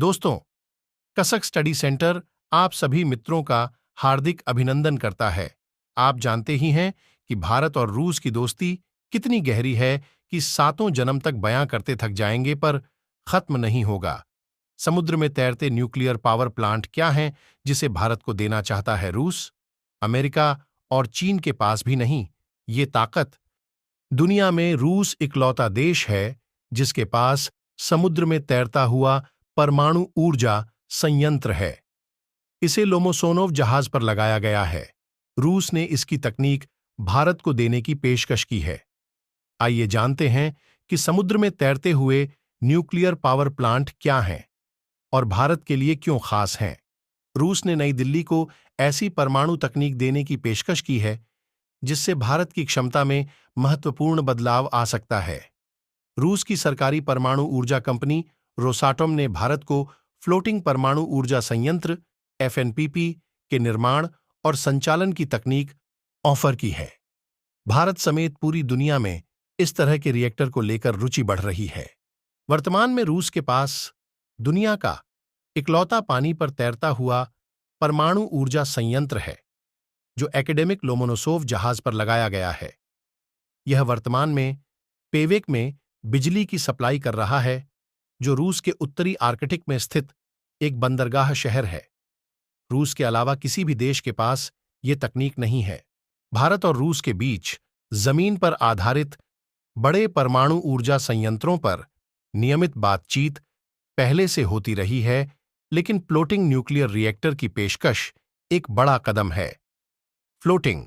दोस्तों, कसक study centre आप सभी मित्रों का हार्दिक अभिनंदन करता है। आप जानते ही हैं कि भारत और रूस की दोस्ती कितनी गहरी है कि सातों जन्म तक बयां करते थक जाएंगे पर खत्म नहीं होगा। समुद्र में तैरते न्यूक्लियर पावर प्लांट क्या हैं जिसे भारत को देना चाहता है रूस? अमेरिका और चीन के पास भी नहीं ये ताकत। दुनिया में रूस इकलौता देश है जिसके पास समुद्र में तैरता हुआ परमाणु ऊर्जा संयंत्र है। इसे लोमोसोनोव जहाज पर लगाया गया है। रूस ने इसकी तकनीक भारत को देने की पेशकश की है। आइए जानते हैं कि समुद्र में तैरते हुए न्यूक्लियर पावर प्लांट क्या हैं और भारत के लिए क्यों खास हैं। रूस ने नई दिल्ली को ऐसी परमाणु तकनीक देने की पेशकश की है जिससे भारत की क्षमता में महत्वपूर्ण बदलाव आ सकता है। रूस की सरकारी परमाणु ऊर्जा कंपनी रोसाटोम ने भारत को फ्लोटिंग परमाणु ऊर्जा संयंत्र एफएनपीपी के निर्माण और संचालन की तकनीक ऑफर की है। भारत समेत पूरी दुनिया में इस तरह के रिएक्टर को लेकर रुचि बढ़ रही है। वर्तमान में रूस के पास दुनिया का इकलौता पानी पर तैरता हुआ परमाणु ऊर्जा संयंत्र है जो एकेडेमिक लोमोनोसोव जहाज पर लगाया गया है। यह वर्तमान में पेवेक में बिजली की सप्लाई कर रहा है जो रूस के उत्तरी आर्कटिक में स्थित एक बंदरगाह शहर है। रूस के अलावा किसी भी देश के पास ये तकनीक नहीं है। भारत और रूस के बीच जमीन पर आधारित बड़े परमाणु ऊर्जा संयंत्रों पर नियमित बातचीत पहले से होती रही है, लेकिन फ्लोटिंग न्यूक्लियर रिएक्टर की पेशकश एक बड़ा कदम है। फ्लोटिंग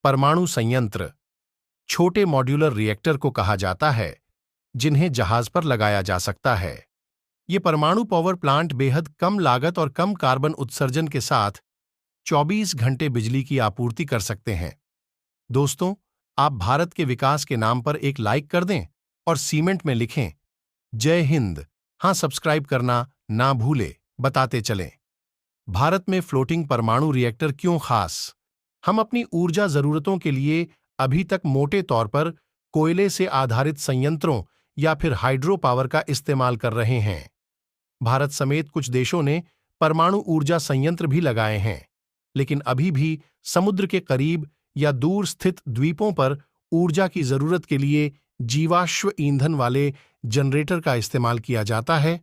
परमाणु संयंत्र छोटे मॉड्यूलर रिएक्टर को कहा जाता है जिन्हें जहाज पर लगाया जा सकता है। ये परमाणु पावर प्लांट बेहद कम लागत और कम कार्बन उत्सर्जन के साथ 24 घंटे बिजली की आपूर्ति कर सकते हैं। दोस्तों, आप भारत के विकास के नाम पर एक लाइक कर दें और सीमेंट में लिखें जय हिंद। हाँ, सब्सक्राइब करना ना भूले। बताते चलें, भारत में फ्लोटिंग परमाणु रिएक्टर क्यों खास? हम अपनी ऊर्जा जरूरतों के लिए अभी तक मोटे तौर पर कोयले से आधारित संयंत्रों या फिर हाइड्रो पावर का इस्तेमाल कर रहे हैं। भारत समेत कुछ देशों ने परमाणु ऊर्जा संयंत्र भी लगाए हैं, लेकिन अभी भी समुद्र के करीब या दूर स्थित द्वीपों पर ऊर्जा की जरूरत के लिए जीवाश्म ईंधन वाले जनरेटर का इस्तेमाल किया जाता है।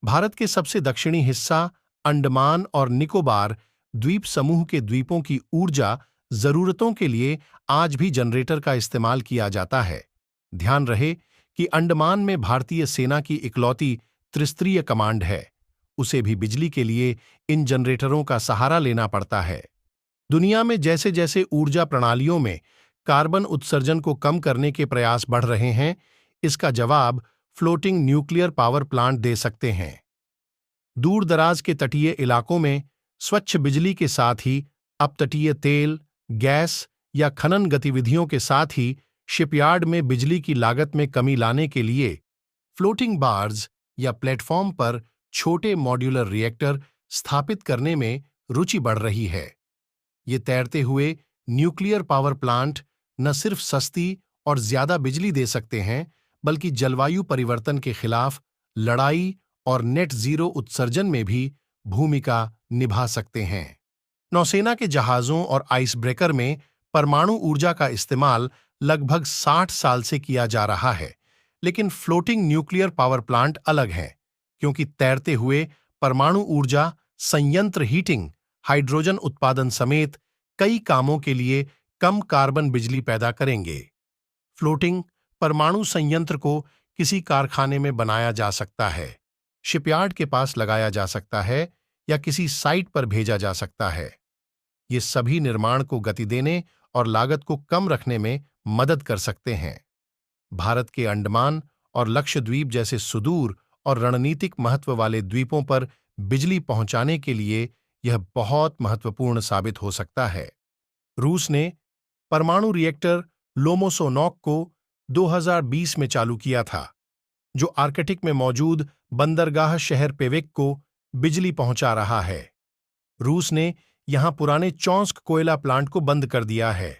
भारत के सबसे दक्षिणी हिस्सा अंडमान और निकोबार द्वीप समूह के द्वीपों की ऊर्जा जरूरतों के लिए आज भी जनरेटर का इस्तेमाल किया जाता है। ध्यान रहे कि अंडमान में भारतीय सेना की इकलौती त्रिस्तरीय कमांड है। उसे भी बिजली के लिए इन जनरेटरों का सहारा लेना पड़ता है। दुनिया में जैसे जैसे ऊर्जा प्रणालियों में कार्बन उत्सर्जन को कम करने के प्रयास बढ़ रहे हैं, इसका जवाब फ्लोटिंग न्यूक्लियर पावर प्लांट दे सकते हैं। दूर दराज के तटीय इलाकों में स्वच्छ बिजली के साथ ही अपतटीय तेल, गैस या खनन गतिविधियों के साथ ही शिपयार्ड में बिजली की लागत में कमी लाने के लिए फ्लोटिंग बार्ज या प्लेटफॉर्म पर छोटे मॉड्यूलर रिएक्टर स्थापित करने में रुचि बढ़ रही है। ये तैरते हुए न्यूक्लियर पावर प्लांट न सिर्फ सस्ती और ज्यादा बिजली दे सकते हैं, बल्कि जलवायु परिवर्तन के खिलाफ लड़ाई और नेट जीरो उत्सर्जन में भी भूमिका निभा सकते हैं। नौसेना के जहाजों और आइस ब्रेकर में परमाणु ऊर्जा का इस्तेमाल लगभग 60 साल से किया जा रहा है, लेकिन फ्लोटिंग न्यूक्लियर पावर प्लांट अलग है क्योंकि तैरते हुए परमाणु ऊर्जा संयंत्र हीटिंग, हाइड्रोजन उत्पादन समेत कई कामों के लिए कम कार्बन बिजली पैदा करेंगे। फ्लोटिंग परमाणु संयंत्र को किसी कारखाने में बनाया जा सकता है, शिपयार्ड के पास लगाया जा सकता है या किसी साइट पर भेजा जा सकता है। ये सभी निर्माण को गति देने और लागत को कम रखने में मदद कर सकते हैं। भारत के अंडमान और लक्षद्वीप जैसे सुदूर और रणनीतिक महत्व वाले द्वीपों पर बिजली पहुंचाने के लिए यह बहुत महत्वपूर्ण साबित हो सकता है। रूस ने परमाणु रिएक्टर लोमोसोनोव को 2020 में चालू किया था, जो आर्कटिक में मौजूद बंदरगाह शहर पेवेक को बिजली पहुंचा रहा है। रूस ने यहां पुराने चौंस्क कोयला प्लांट को बंद कर दिया है।